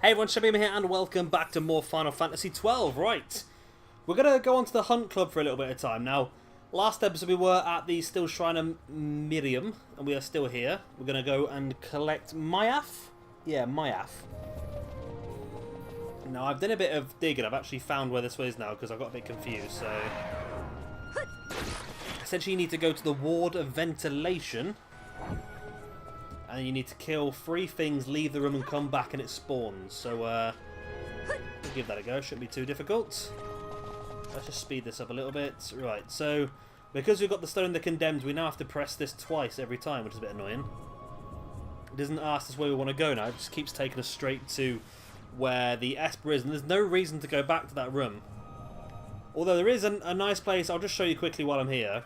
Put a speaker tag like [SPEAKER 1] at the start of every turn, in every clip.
[SPEAKER 1] Hey everyone, Shabim here and welcome back to more Final Fantasy XII. Right, we're going to go on to the Hunt Club for a little bit of time. Now, last episode we were at the Still Shrine of Miriam, and we are still here. We're going to go and collect Myath. Yeah, Myath. Now, I've done a bit of digging. I've actually found where this way is now because I got a bit confused. So, essentially you need to go to the Ward of Ventilation. And you need to kill 3 things, leave the room and come back and it spawns. So, we'll give that a go. Shouldn't be too difficult. Let's just speed this up a little bit. Right, so, because we've got the Stone of the Condemned, we now have to press this twice every time, which is a bit annoying. It doesn't ask us where we want to go now. It just keeps taking us straight to where the Esper is. And there's no reason to go back to that room. Although there is a nice place. I'll just show you quickly while I'm here.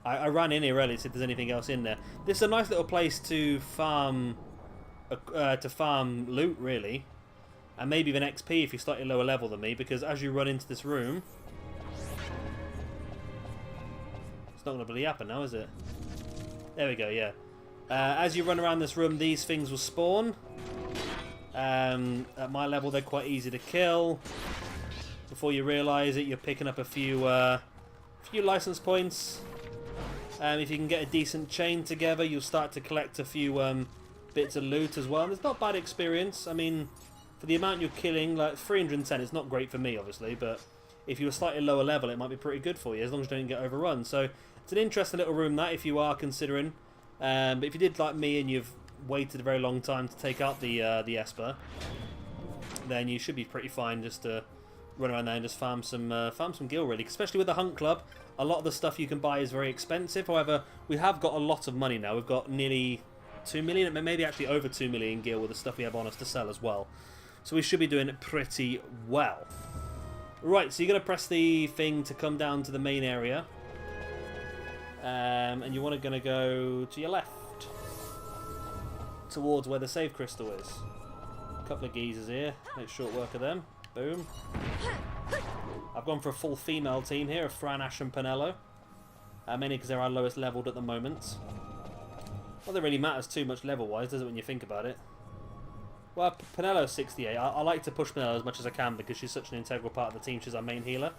[SPEAKER 1] I ran in here earlier to see if there's anything else in there. This is a nice little place to farm loot, really. And maybe even XP if you're slightly lower level than me, because as you run into this room... It's not going to really happen now, is it? There we go, yeah. As you run around this room, these things will spawn. At my level, they're quite easy to kill. Before you realise it, you're picking up a few license points. If you can get a decent chain together, you'll start to collect a few bits of loot as well. And it's not bad experience. I mean, for the amount you're killing, like 310, it's not great for me, obviously. But if you were slightly lower level, it might be pretty good for you, as long as you don't get overrun. So it's an interesting little room, that, if you are considering. But if you did like me and you've waited a very long time to take out the Esper, then you should be pretty fine just to run around there and just farm some gil, really. Especially with the Hunt Club, a lot of the stuff you can buy is very expensive. However, we have got a lot of money now. We've got nearly 2 million, maybe actually over 2 million gil with the stuff we have on us to sell as well. So we should be doing it pretty well. Right, so you're going to press the thing to come down to the main area. And you want to go to your left. Towards where the save crystal is. A couple of geezers here. Make short work of them. Boom. I've gone for a full female team here of Fran, Ashe and Penelo. Mainly because they're our lowest leveled at the moment. Not that it really matters too much level-wise, does it, when you think about it? Well, Penelo's 68. I like to push Penelo as much as I can because she's such an integral part of the team. She's our main healer.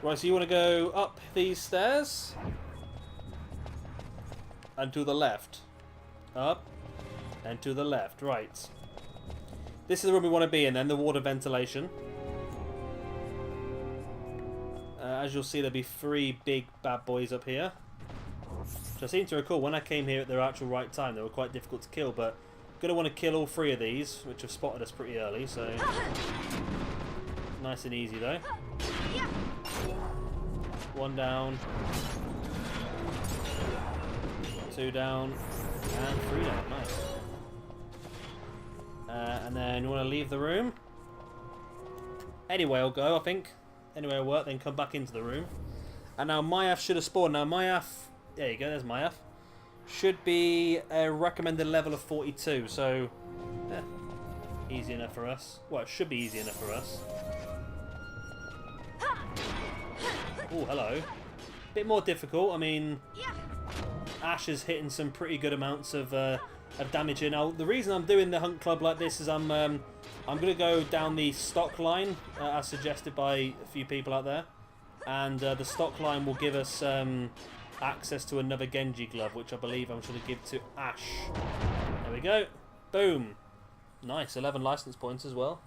[SPEAKER 1] Right, so you want to go up these stairs. And to the left. Up. And to the left. Right. This is the room we want to be in then, the Ward of Ventilation. As you'll see, there'll be 3 big bad boys up here. Which I seem to recall, when I came here at their actual right time, they were quite difficult to kill, but I'm going to want to kill all 3 of these, which have spotted us pretty early, so... Nice and easy, though. 1 down. 2 down. And 3 down. Nice. And then you want to leave the room. Anyway, I'll go, I think. Anyway, I'll work, then come back into the room. And now Myath should have spawned. Now Myath, there you go, there's Myath. Should be a recommended level of 42, so easy enough for us. Well, it should be easy enough for us. Oh, hello. Bit more difficult. I mean, Ashe is hitting some pretty good amounts of damage here. Now, the reason I'm doing the Hunt Club like this is I'm going to go down the stock line, as suggested by a few people out there. And the stock line will give us access to another Genji glove, which I believe I'm going to give to Ashe. There we go. Boom. Nice. 11 license points as well.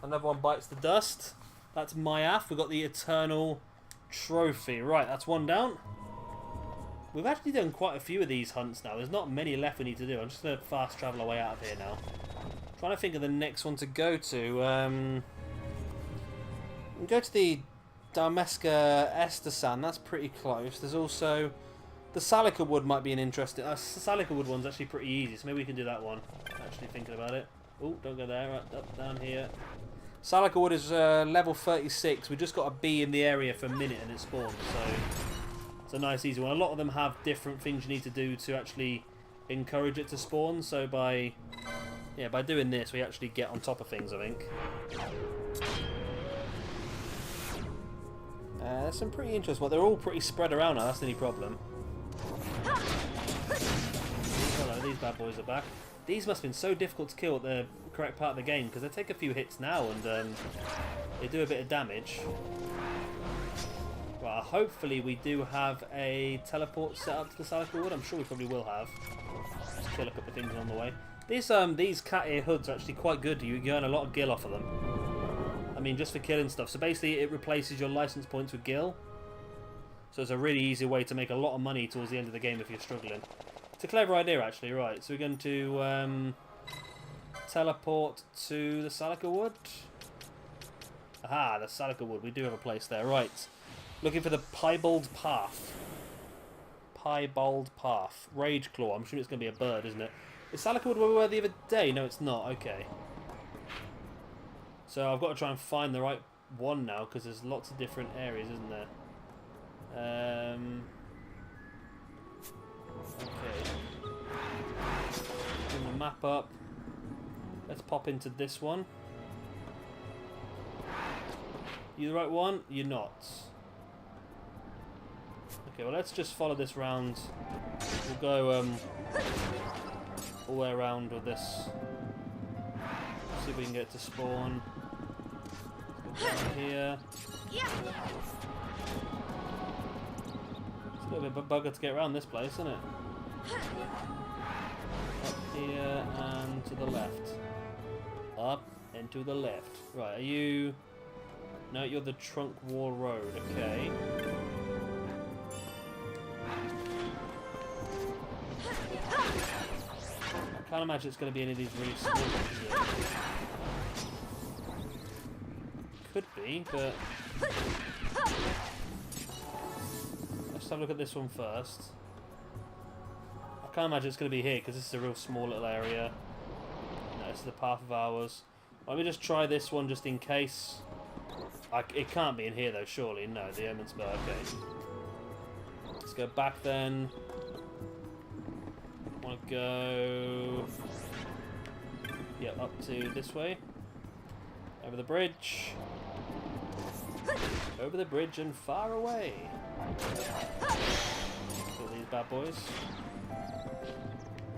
[SPEAKER 1] Another one bites the dust. That's Myath. We've got the Eternal Trophy. Right, that's 1 down. We've actually done quite a few of these hunts now. There's not many left we need to do. I'm just going to fast travel our way out of here now. Trying to think of the next one to go to. We'll go to the Dalmasca Estesan. That's pretty close. There's also the Salika Wood might be an interesting. The Salika Wood one's actually pretty easy, so maybe we can do that one. Actually thinking about it. Oh, don't go there. Right, up, down here. Salika Wood is level 36. We just got to be in the area for a minute and it spawns. So it's a nice easy one. A lot of them have different things you need to do to actually encourage it to spawn. So by doing this, we actually get on top of things, I think. There's some pretty interesting. Well, they're all pretty spread around now. That's the only problem. Hello, these bad boys are back. These must have been so difficult to kill at the correct part of the game, because they take a few hits now and they do a bit of damage. Well, hopefully we do have a teleport set up to the Zodiac Wood. I'm sure we probably will have. Just kill a couple of things on the way. These cat ear hoods are actually quite good. You earn a lot of gil off of them. I mean, just for killing stuff. So basically, it replaces your license points with gil. So it's a really easy way to make a lot of money towards the end of the game if you're struggling. It's a clever idea, actually. Right, so we're going to teleport to the Zodiac Wood. Aha, the Zodiac Wood. We do have a place there. Right. Looking for the Piebald Path. Piebald Path. Rageclaw. I'm sure it's going to be a bird, isn't it? Is Zodiac Wood where we were the other day? No, it's not. Okay. So I've got to try and find the right one now, because there's lots of different areas, isn't there? Okay. Bring the map up. Let's pop into this one. You the right one? You're not. Okay, well let's just follow this round. We'll go all the way around with this. See if we can get it to spawn. Let's go down here. It's a little bit of a bugger to get around this place, isn't it? Up here and to the left. Up and to the left. Right, are you... No, you're the Trunk Wall Road, okay. I can't imagine it's going to be any of these really small ones. Could be, but... Let's have a look at this one first. I can't imagine it's going to be here, because this is a real small little area. No, this is the Path of Hours. Let me just try this one just in case. It can't be in here though, surely. No, the Omen's Bow, okay. Let's go back then. I want to go... Yeah, up to this way. Over the bridge. Over the bridge and far away. Kill these bad boys.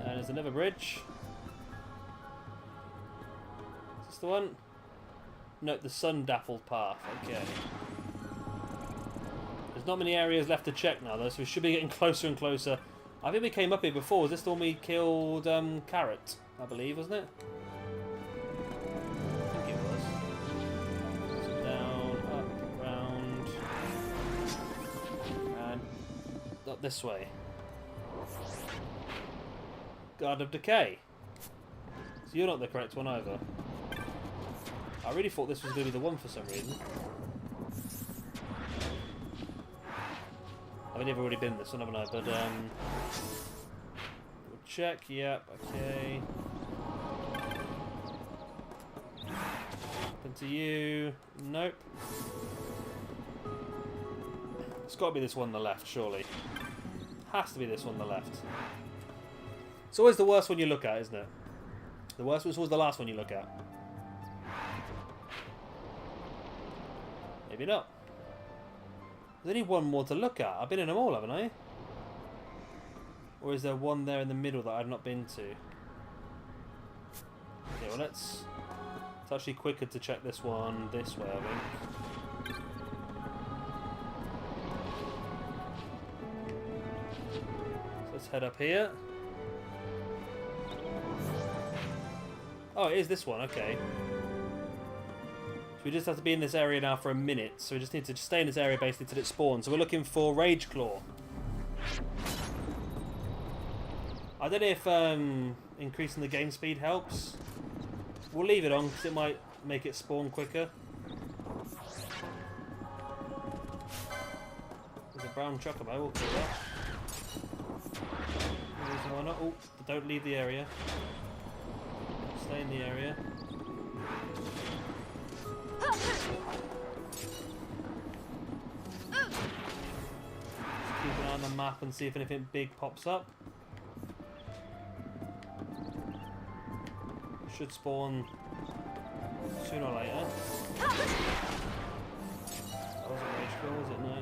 [SPEAKER 1] And there's another bridge. Is this the one? No, the Sun-Dappled Path. Okay. There's not many areas left to check now, though, so we should be getting closer and closer. I think we came up here before. Was this the one we killed Carrot, I believe, wasn't it? I think it was. So down, up, round, and up this way. Guard of Decay. So you're not the correct one either. I really thought this was going to be the one for some reason. I mean, I've already been this one, haven't I? But, we'll check. Yep, okay. Open to you. Nope. It's got to be this one on the left, surely. Has to be this one on the left. It's always the worst one you look at, isn't it? The worst one's always the last one you look at. Maybe not. There's only one more to look at. I've been in them all, haven't I? Or is there one there in the middle that I've not been to? Okay, well let's... It's actually quicker to check this one this way, I think. So let's head up here. Oh, it is this one, okay. So we just have to be in this area now for a minute. So we just need to stay in this area basically till it spawns. So we're looking for Rageclaw. I don't know if increasing the game speed helps. We'll leave it on because it might make it spawn quicker. There's a brown chocobo, we'll kill that. Why not? Oh, don't leave the area. Stay in the area. Keep an eye on the map and see if anything big pops up. Should spawn sooner or later. That wasn't Rageclaw, was it? No.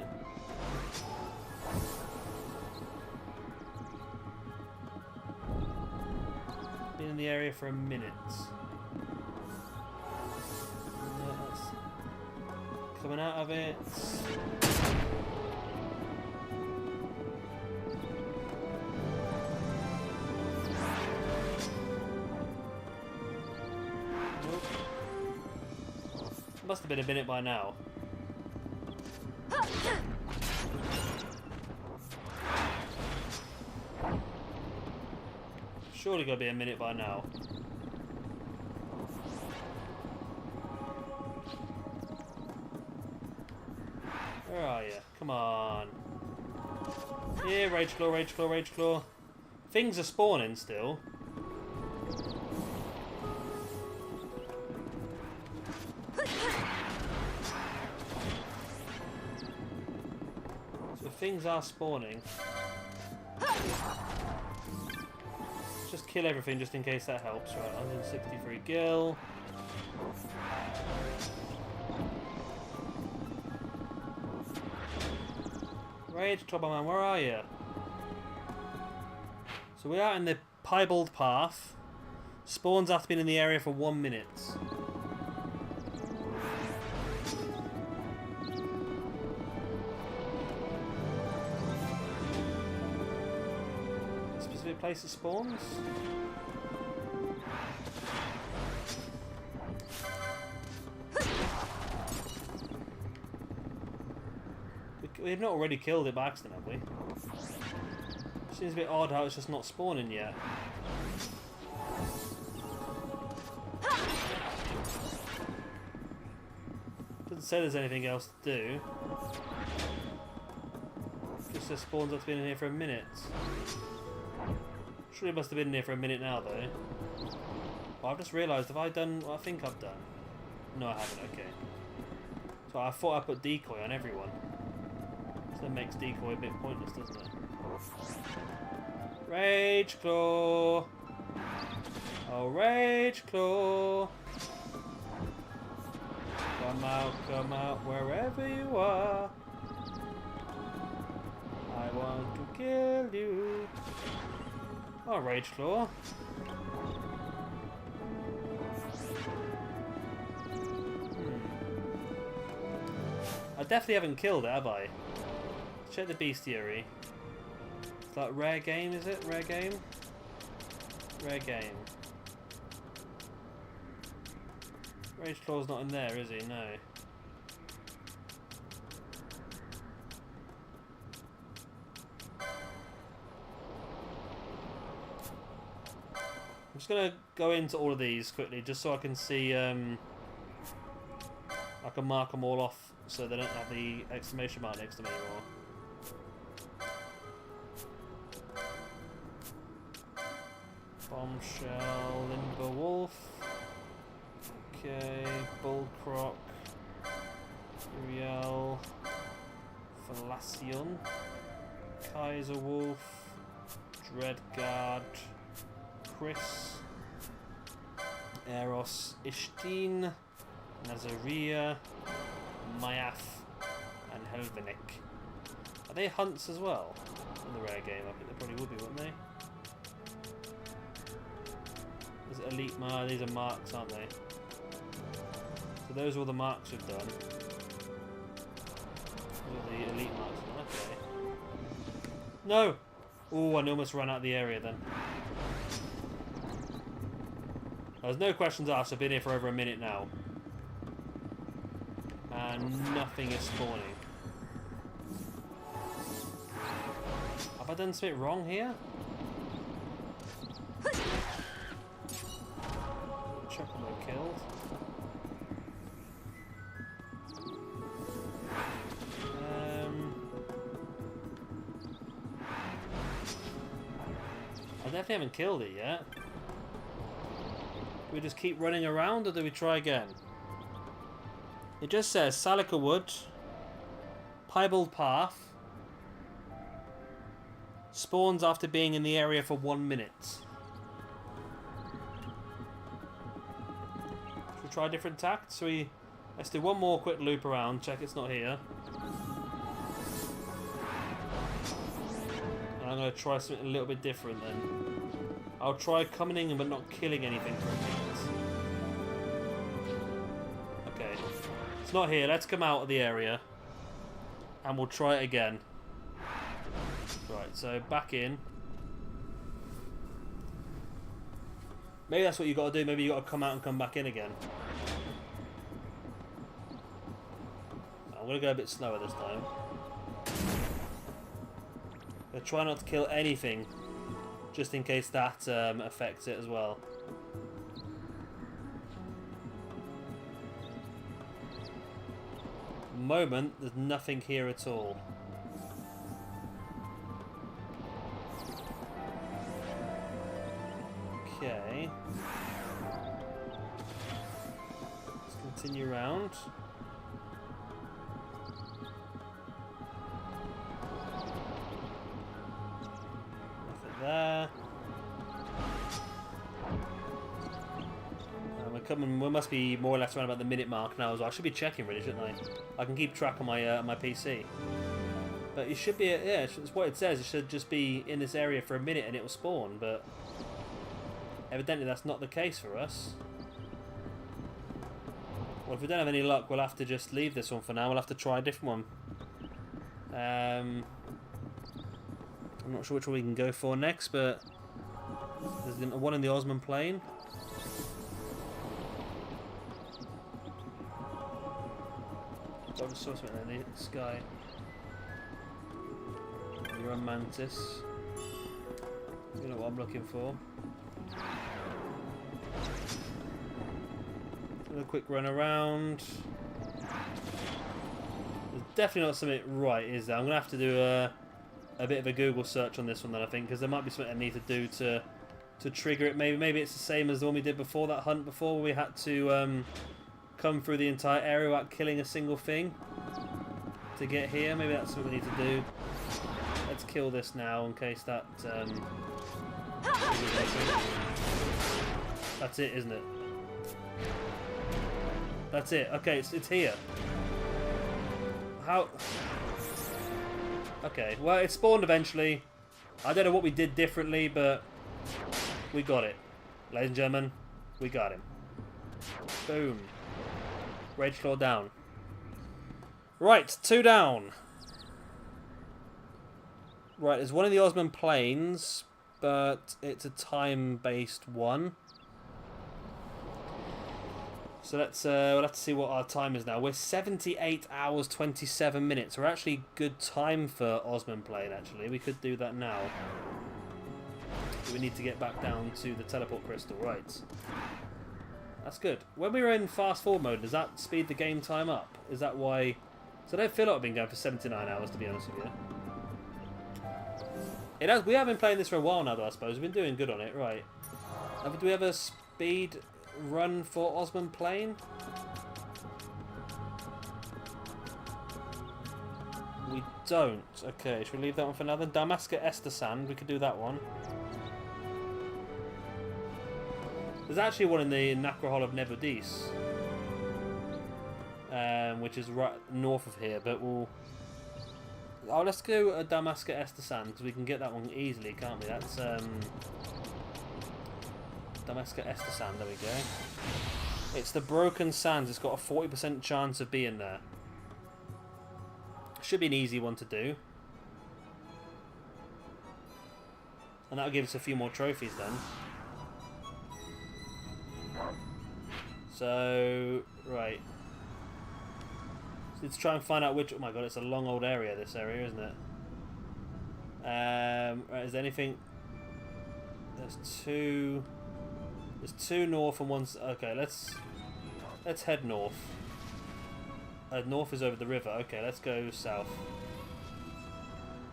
[SPEAKER 1] Been in in the area for a minute. That's coming out of it. Nope. Must have been a minute by now. Surely gotta be a minute by now. Where are you? Come on. Here, Rageclaw, Rageclaw, Rageclaw. Things are spawning still. So things are spawning. Just kill everything just in case that helps. Right, 163 gil. Rageclaw, man, where are you? So we are in the piebald path. Spawns after being in the area for 1 minute. Specific place it spawns? We've not already killed it by accident, have we? Seems a bit odd how it's just not spawning yet. Doesn't say there's anything else to do. Just says spawns after being in here for a minute. Surely it must have been in here for a minute now, though. Well, I've just realised, have I done what I think I've done? No, I haven't, okay. So I thought I put decoy on everyone. So that makes decoy a bit pointless, doesn't it? Rageclaw! Oh, Rageclaw! Come out, wherever you are. I want to kill you. Oh, Rageclaw. I definitely haven't killed it, have I? Check the bestiary. Is that rare game, is it? Rare game? Rare game. Rageclaw's not in there, is he? No. I'm just going to go into all of these quickly, just so I can see, I can mark them all off so they don't have the exclamation mark next to them anymore. Bombshell, Limber Wolf. Okay, Bullcroc. Uriel. Fallacion. Kaiser Wolf. Dreadguard. Chris. Eros. Ishteen. Nazariya. Myath. And Helvenik. Are they hunts as well? In the rare game? I think they probably would be, wouldn't they? Is it elite mark? These are marks, aren't they? So those are all the marks we've done. Those are the elite marks. Okay. No! Oh, I almost ran out of the area then. There's no questions asked. I've been here for over a minute now. And nothing is spawning. Have I done something wrong here? Chuckle killed. I definitely haven't killed it yet. Do we just keep running around or do we try again? It just says Salica Wood, Piebald Path, spawns after being in the area for 1 minute. Should we try different tacts? Let's do one more quick loop around, check it's not here. And I'm going to try something a little bit different then. I'll try coming in but not killing anything for a minute. Okay. It's not here. Let's come out of the area. And we'll try it again. Right, so back in. Maybe that's what you got to do. Maybe you got to come out and come back in again. I'm going to go a bit slower this time. I'm going to try not to kill anything, just in case that affects it as well. At the moment, there's nothing here at all. Okay. Let's continue round. Nothing there. We're coming. We must be more or less around about the minute mark now as well. I should be checking really, shouldn't I? I can keep track on my my PC. But it should be. Yeah, it's what it says. It should just be in this area for a minute and it will spawn. But evidently that's not the case for us. Well, if we don't have any luck, we'll have to just leave this one for now. We'll have to try a different one. I'm not sure which one we can go for next, but there's one in the Osman Plain. I just saw something in the sky. You're a mantis. You know what I'm looking for. A quick run around. There's definitely not something right, is there? I'm going to have to do a bit of a Google search on this one then, I think, because there might be something I need to do to trigger it. Maybe it's the same as the one we did before, that hunt before, where we had to come through the entire area without killing a single thing to get here. Maybe that's what we need to do. Let's kill this now in case that... That's it, isn't it? That's it. Okay, it's here. How? Okay, well, it spawned eventually. I don't know what we did differently, but we got it. Ladies and gentlemen, we got him. Boom. Rageclaw down. Right, 2 down. Right, there's one in the Osman Plains, but it's a time-based one. So let's we'll have to see what our time is now. We're 78 hours 27 minutes. We're actually good time for Osman Plain. Actually, we could do that now. We need to get back down to the teleport crystal, right? That's good. When we were in fast forward mode, does that speed the game time up? Is that why? So I don't feel like I've been going for 79 hours, to be honest with you. It has. We have been playing this for a while now, though. I suppose we've been doing good on it, right? Do we have a speed run for Osman Plain? We don't. Okay, should we leave that one for now then? Dalmasca Sand, we could do that one. There's actually one in the Necrohol of Nebudis, which is right north of here, but we'll... Oh, let's go Dalmasca Sand, because we can get that one easily, can't we? That's... Dalmasca Sand, there we go. It's the Broken Sands. It's got a 40% chance of being there. Should be an easy one to do. And that'll give us a few more trophies then. So, right. So let's try and find out which... Oh my god, it's a long old area, this area, isn't it? Right, is there anything... There's two north and one's... Okay, let's head north. North is over the river. Okay, let's go south.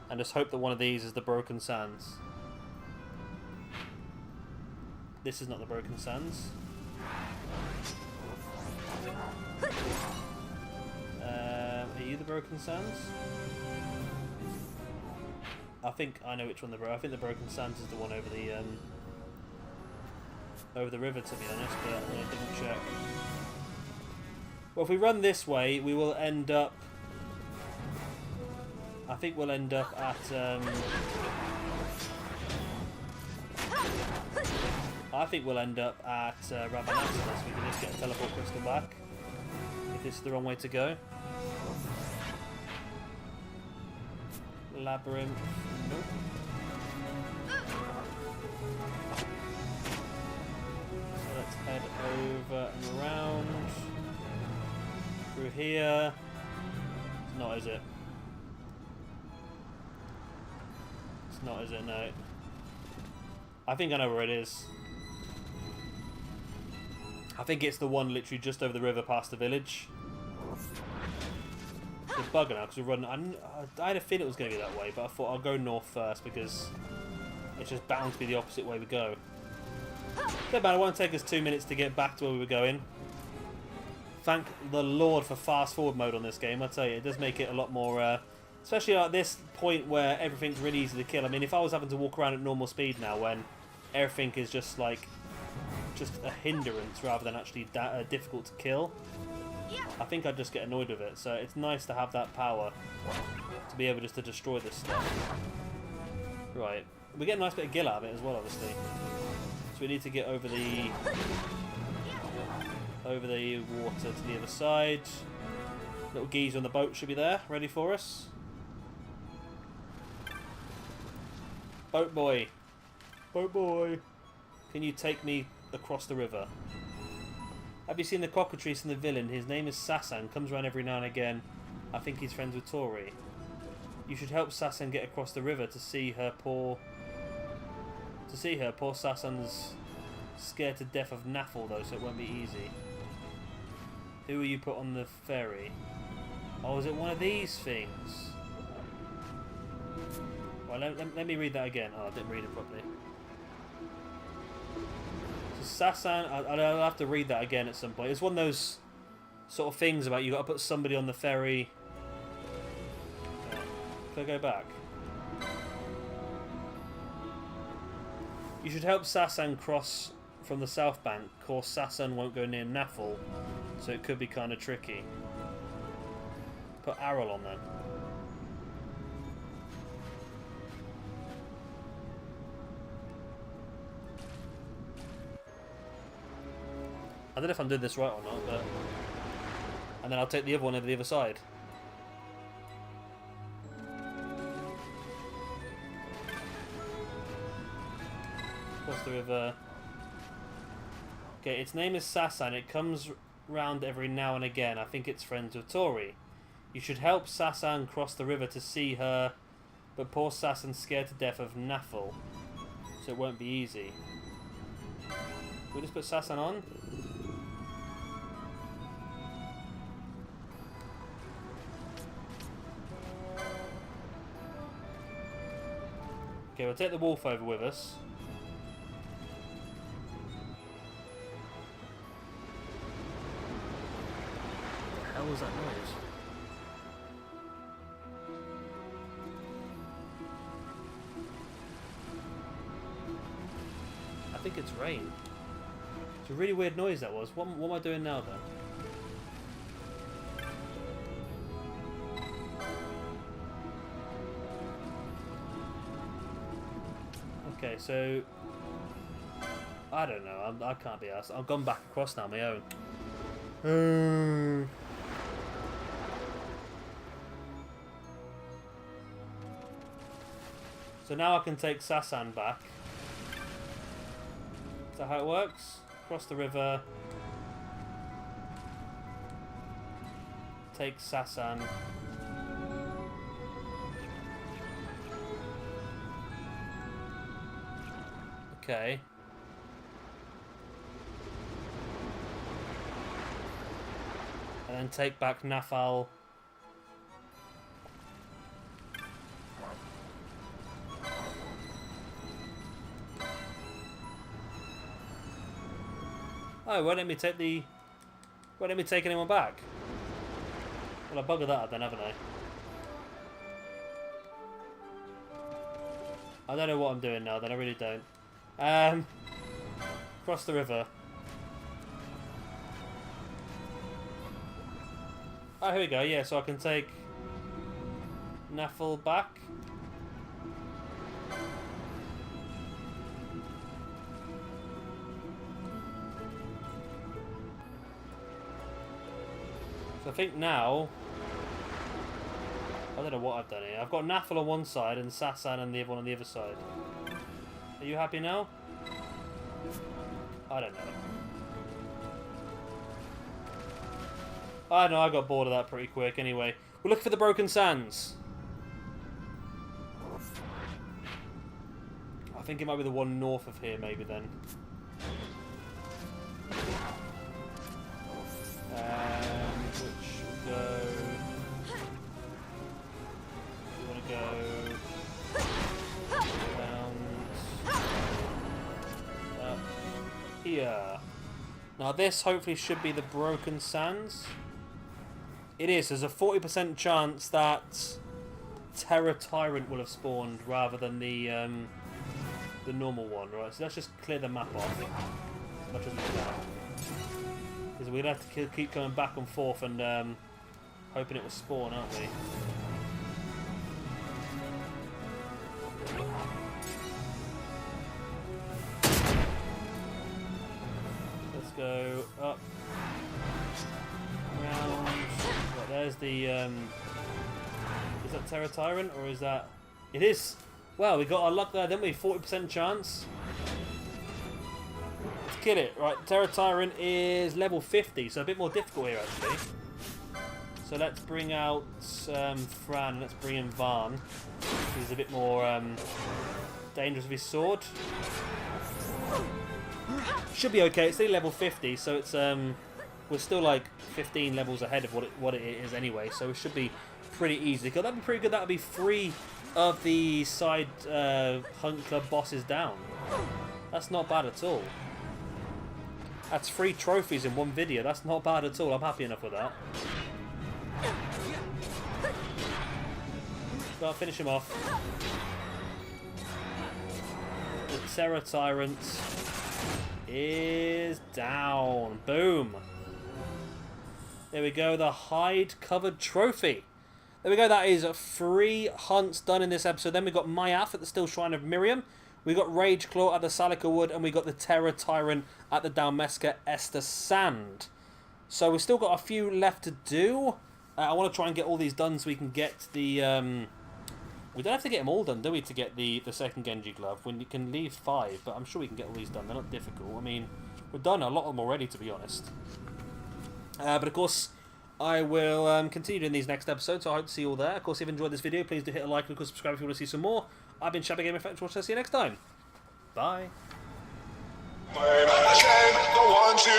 [SPEAKER 1] And just hope that one of these is the Broken Sands. This is not the Broken Sands. Are you the Broken Sands? I think I know which one I think the Broken Sands is the one over the river, to be honest, but I'm going to double check. Well, if we run this way, we will end up... I think we'll end up at... I think we'll end up at Revenant Wings, so we can just get a teleport crystal back. If this is the wrong way to go. Labyrinth. Nope. So let's head over and around. Through here. It's not, is it? It's not, is it? No. I think I know where it is. I think it's the one literally just over the river past the village. It's a bugger now because we're running. I had a feeling it was going to be that way, but I thought I'll go north first because it's just bound to be the opposite way we go. Don't matter, it won't take us 2 minutes to get back to where we were going. Thank the Lord for fast forward mode on this game. I tell you, it does make it a lot more, especially at this point where everything's really easy to kill. I mean, if I was having to walk around at normal speed now, when everything is just like a hindrance rather than actually difficult to kill, I think I'd just get annoyed with it. So it's nice to have that power to be able just to destroy this stuff. Right, we get a nice bit of gil out of it as well, obviously. So we need to get over the water to the other side. Little geezer on the boat should be there, ready for us. Boat boy, boat boy, can you take me across the river? Have you seen the cockatrice and the villain? His name is Sasan, comes around every now and again. I think he's friends with Tori. You should help Sasan get across the river to see her. Poor Sasan's scared to death of Naffle though, so it won't be easy. Who will you put on the ferry? Oh, is it one of these things? Well, let me read that again. Oh, I didn't read it properly. Sasan, I'll have to read that again at some point. It's one of those sort of things about you got to put somebody on the ferry. Can I go back? You should help Sasan cross from the south bank. Of course, Sasan won't go near Naffle, so it could be kind of tricky. Put Aral on then. I don't know if I'm doing this right or not, but... And then I'll take the other one over the other side. Across the river. Okay, its name is Sasan. It comes round every now and again. I think it's friends with Tori. You should help Sasan cross the river to see her, but poor Sasan's scared to death of Naffle, so it won't be easy. Can we just put Sasan on? Okay, we'll take the wolf over with us. What the hell was that noise? I think it's rain. It's a really weird noise that was. What am I doing now then? Okay, so I don't know. I can't be asked. I've gone back across now on my own. So now I can take Sasan back. Is that how it works? Cross the river. Take Sasan. Okay. And then take back Naffle. Oh, why didn't we take the... Why didn't we take anyone back? Well, I buggered that up then, haven't I? I don't know what I'm doing now then, I really don't. Cross the river. Oh, here we go, yeah, so I can take Naffle back. So I think now... I don't know what I've done here. I've got Nathal on one side and Sasan and the other one on the other side. Are you happy now? I don't know. I know, I got bored of that pretty quick anyway. We're looking for the Broken Sands. I think it might be the one north of here, maybe then. Which will go... We want to go... around... up here. Now this hopefully should be the Broken Sands. It is. There's a 40% chance that Tyrant will have spawned rather than the normal one, right? So let's just clear the map off as much as we can. Because we're going to have to keep coming back and forth and hoping it will spawn, aren't we? Let's go up, round. Right, there's the. Is that Tyrant or is that? It is. Well, we got our luck there, didn't we? 40% chance. Let's kill it. Right, Tyrant is level 50, so a bit more difficult here actually. So let's bring out Fran, let's bring in Vaan. He's a bit more dangerous with his sword. Should be okay. It's still level 50, so it's we're still like 15 levels ahead of what it is anyway. So it should be pretty easy. That'd be pretty good. That'd be 3 of the side Hunt Club bosses down. That's not bad at all. That's 3 trophies in one video. That's not bad at all. I'm happy enough with that. Gotta finish him off. The Terror Tyrant is down. Boom. There we go. The hide covered trophy. There we go. That is 3 hunts done in this episode. Then we got Myath at the Still Shrine of Miriam. We got Rageclaw at the Salika Wood, and we got the Terror Tyrant at the Dalmasca Esther Sand. So we've still got a few left to do. I want to try and get all these done so we can get the... we don't have to get them all done, do we, to get the second Genji glove? When you can leave 5, but I'm sure we can get all these done. They're not difficult. I mean, we've done a lot of them already, to be honest. But of course, I will continue doing these next episodes, so I hope to see you all there. Of course, if you've enjoyed this video, please do hit a like and of course subscribe if you want to see some more. I've been Shabby Gamer Effect. I'll see you next time. Bye.
[SPEAKER 2] One, two,